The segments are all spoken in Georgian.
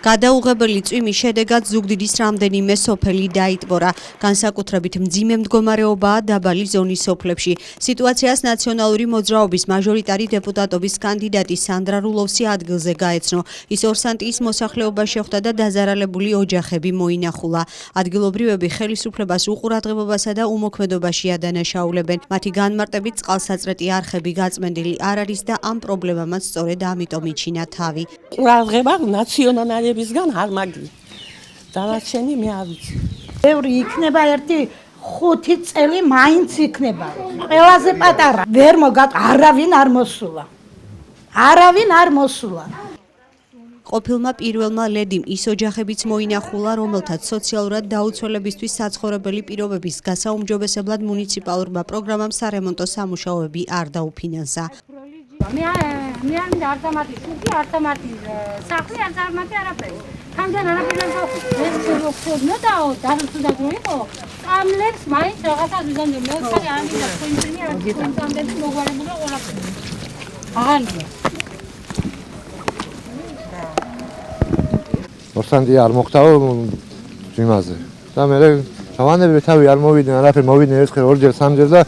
გადაუღებელი წვიმის შედეგად ზუგდიდის რამდენიმე სოფელი დაიტბორა. განსაკუთრებით მძიმე მდგომარეობაა დაბალი ზონის სოფლებში. სიტუაციას ნაციონალური მოძრაობის მაჟორიტარი დეპუტატობის კანდიდატი სანდრა რულოვსი ადგილზე გაეცნო. ის ორსანტიის მოსახლეობას შეხვდა და დაზარალებული ოჯახები მოინახულა. ადგილობრივები ხელისუფლებას უყურადღებობასა და უმოქმედობაში ადანაშაულებენ. მათი განმარტებით წყალსაწრეტი არხები გაწმენდილი არ არის და ამ პრობლემამაც სწორედ ამიტომ იჩინა თავი. ყურადღება ნაციონალებისგან არ მაგი. დანარჩენი მე არ ვიცი. ბევრი იქნება 1-5 წელი მაინც იქნება. ყველაზე პატარა ვერ არავინ არ მოსულა. არავინ არ მოსულა. ყოფილმა პირველმა ლედიმ ის ოჯახებიც მოინახულა, რომელთაც სოციალურად დაუცველებისთვის საცხოვრებელი პირობების გასაუმჯობესებლად მუნიციპალურმა პროგრამამ სარემონტო სამუშაოები არ დაუფინანსა. მე არტამატი სული არტამატი სახლი არტამატი არაფერი თამგან არაფერი არ გავხდი ეს ხოდნოდაო დაგწუდათ რომ იყო ამლებს მაინც რაღაცა ზუსტად მე ხარი არ მინდა თქვენი არ თქვენამდე მოგვარებული ყველაფერი აღარია ორსანტი არ მოხდაო იმაზე და მე ჩავანები თავი არ მოვიდნენ არაფერი მოვიდნენ ერთხელ ორჯერ სამჯერ და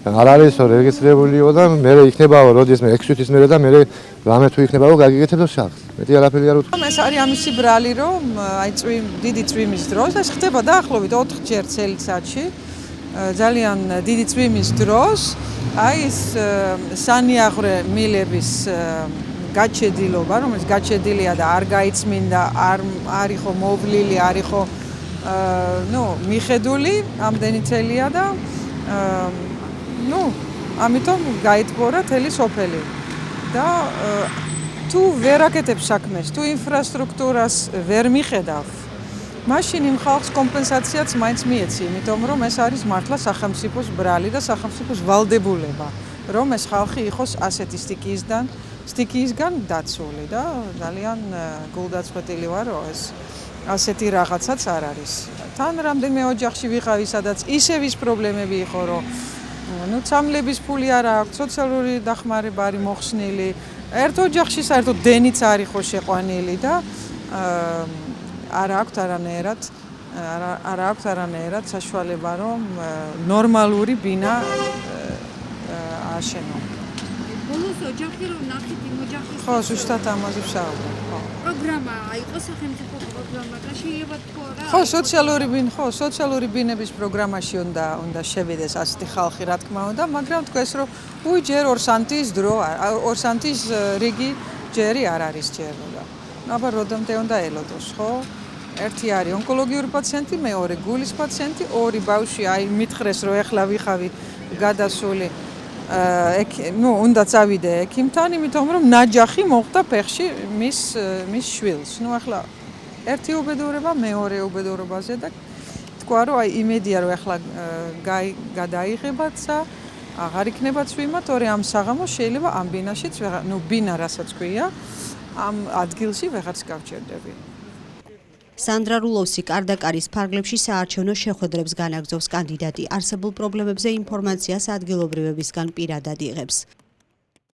არ არისო რეგისტრირებულიო და მე იქნებაო როდის მე 6 თვის მერე და მე რამე თუ იქნებაო გაგიგეთებო შახს. მეტი არაფერი არ უთქვა. ეს არის ამისი ბრალი რომ აი დიდი წვიმის დროს ეს ხდება დაახლოებით 4 ჯერ წელიწადში. ძალიან დიდი წვიმის დროს აი ეს სანიაღვრე მილების გაჩედილობა, რომელიც გაჩედილია და არ გაიწმინდა, არ იყო მოვლილი, არ იყო მიხედული ამდენი წელია და ამიტომ გაიტბორა თელი სოფელი და თუ ვერ აკეთებ საქმეს, თუ ინფრასტრუქტურას ვერ მიხედავ, მაშინ იმ ხალხს კომპენსაციაც მაინც მიეცი, იმიტომ რომ ეს არის მართლა სახელმწიფოს ბრალი და სახელმწიფოს ვალდებულება, რომ ეს ხალხი იყოს ასეთი სტიქიისგან დაცული და ძალიან გულდაწყვეტილი ვარ, რომ ეს ასეთი რაღაცაც არ არის. თან რამდენიმე ოჯახში ვიყავი, სადაც ისევ ის პრობლემები იყო, რომ სამლების ფული არ აქვს, სოციალური დახმარება არის მოხსნილი. ერთ ოჯახში საერთოდ დენიც არ იყო შეყვანილი და არ აქვს არანაირად საშუალება, რომ ნორმალური ბინა აშენო. ბოლოს ოჯახი რომ ნახეთ იმ ოჯახის ხო, ზუსტად ამაზე ვსაუბრობ. პროგრამა იყო სახელმწიფო პროგრამა და შეიძლება თქო რა. ხო, სოციალური ბინების პროგრამაში უნდა შევიდეს ასეთი ხალხი, რა თქმა უნდა, მაგრამ თქვეს რომ ჯერ ორსანტის დრო, ორსანტის რიგი ჯერი არ არის ჯეროდა. აბა როდემდე უნდა ელოდოს, ხო? ერთი არის ონკოლოგიური პაციენტი, მეორე გულის პაციენტი, ორი ბავშვი აი მითხრეს რომ ეხლა ვიხავი გადასული უნდა წავიდე ექიმთან, იმიტომ რომ ნაჯახი მოხდა ფეხში მის შვილს. ახლა ერთი უბედურება მეორე უბედურებაზე და თქვა რომ აი იმედია რომ ახლა გადაიღებაცა აღარ იქნება წვიმა, თორე ამ საღამოს შეიძლება ამ ბინაშიც ბინა რასაც ქვია, ამ ადგილში ვეღარც გავჩერდები. სანდრა რულოვსი კარდაკარის ფარგლებში საარჩევნო შეხვედრებს განაგრძობს. კანდიდატი არსებულ პრობლემებზე ინფორმაციას ადგილობრივებისგან პირადად იღებს.